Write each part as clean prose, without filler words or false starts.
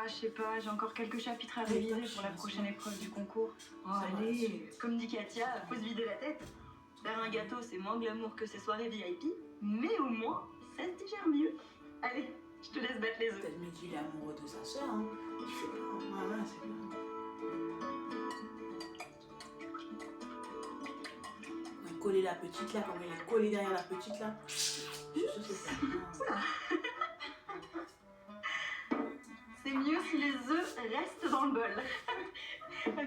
Ah, je sais pas, j'ai encore quelques chapitres à réviser pour la prochaine épreuve du concours. Oh, allez, comme dit Katia, faut se vider la tête. Faire un gâteau, c'est moins glamour que ces soirées VIP, mais au moins, ça se digère mieux. Allez, je te laisse battre les œufs. Peut-être mais qu'il est amoureux de sa sœur, hein. Je sais pas. Ouais, c'est bien. On va coller la petite là, comme elle est collée derrière la petite là. Je suis sûre que c'est bien. C'est mieux si les œufs restent dans le bol.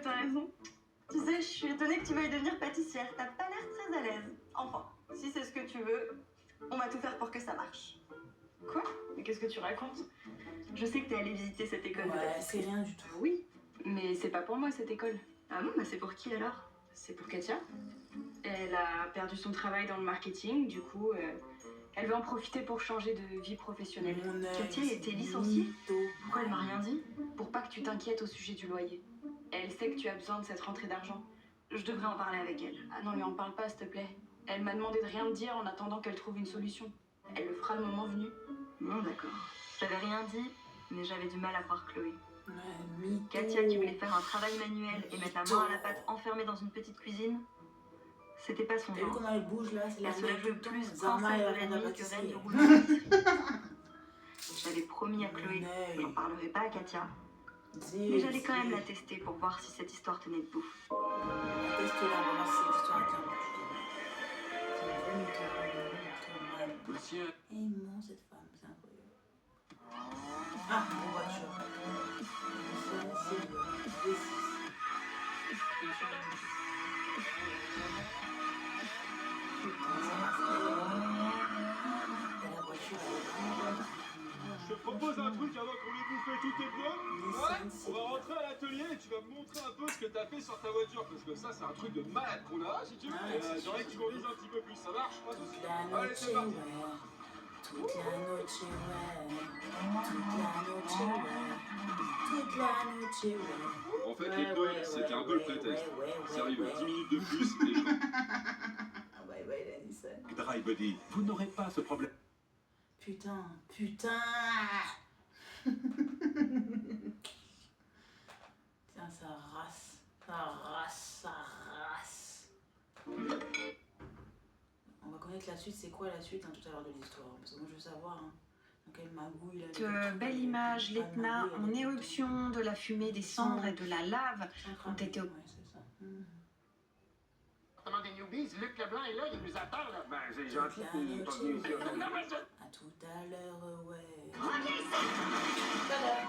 T'as raison. Tu sais, je suis étonnée que tu veuilles devenir pâtissière. T'as pas l'air très à l'aise. Enfin, si c'est ce que tu veux, on va tout faire pour que ça marche. Quoi? Mais qu'est-ce que tu racontes? Je sais que t'es allée visiter cette école de Ouais, pâtisserie. c'est rien du tout. Oui, mais c'est pas pour moi cette école. Ah bon, bah c'est pour qui alors? C'est pour Katia. Elle a perdu son travail dans le marketing, du coup, elle veut en profiter pour changer de vie professionnelle. Mon œil, Katia a été licenciée. mytho. Pourquoi elle m'a rien dit? Pour pas que tu t'inquiètes au sujet du loyer. Elle sait que tu as besoin de cette rentrée d'argent. Je devrais en parler avec elle. Ah non, lui en parle pas, s'il te plaît. Elle m'a demandé de rien te dire en attendant qu'elle trouve une solution. Elle le fera le moment venu. Bon, d'accord. J'avais rien dit, mais j'avais du mal à voir Chloé. Ouais, mytho. Katia qui voulait faire un travail manuel et mettre la main à la pâte enfermée dans une petite cuisine, c'était pas son T'as vu genre. comment elle bouge là? C'est la Elle se la mère jouait tout le temps. plus Zama, princesse elle de va la faire de la nuit que reine de pâtisserie. rouge. J'avais promis à Chloé Mon œil. que j'en parlerai pas à Katia, Zé, mais j'allais quand même zé. la tester pour voir si cette histoire tenait debout. Teste là, on va voir si cette histoire est un c'est une vraie mytho, man. Monsieur. Et immense cette femme, c'est incroyable. Ah, une voiture. Ça, c'est le V6. Putain, ça va faire. Et la voiture, elle est vraiment bonne. Je te propose un truc avant qu'on ait bouffé tous tes blocs. Nissan, On c'est va rentrer à l'atelier et tu vas me montrer un peu ce que t'as fait sur ta voiture. Parce que ça, c'est un truc de malade qu'on a, si tu veux. Ah, Et c'est j'aimerais que tu conduises un petit peu plus. Ça marche? Pas de soucis. toute la Allez, noche, c'est parti. ouais. Toute la noche, ouais. Toute la noche, ouais. Toute la noche, ouais. En fait, Ouais, les deux, ouais, c'était ouais, un peu le ouais, prétexte. ouais, ouais, Sérieux, ouais. 10 minutes de plus et je... Ah ouais, ouais, la Nissan. Dry Buddy, vous n'aurez pas ce problème. Putain, putain. Tiens, ça race, ça race, ça race. On va connaître la suite, c'est quoi la suite hein, tout à l'heure de l'histoire? Parce que moi je veux savoir hein, dans quelle magouille là. Cette belle image, l'Etna en éruption, de la fumée, des cendres et de la lave ont été Ouais, c'est ça. Des newbies, Luc Leblanc est là, il nous attend là. Ben, c'est gentil pour nous pas venir ici. À tout à l'heure, ouais. Tout à l'heure.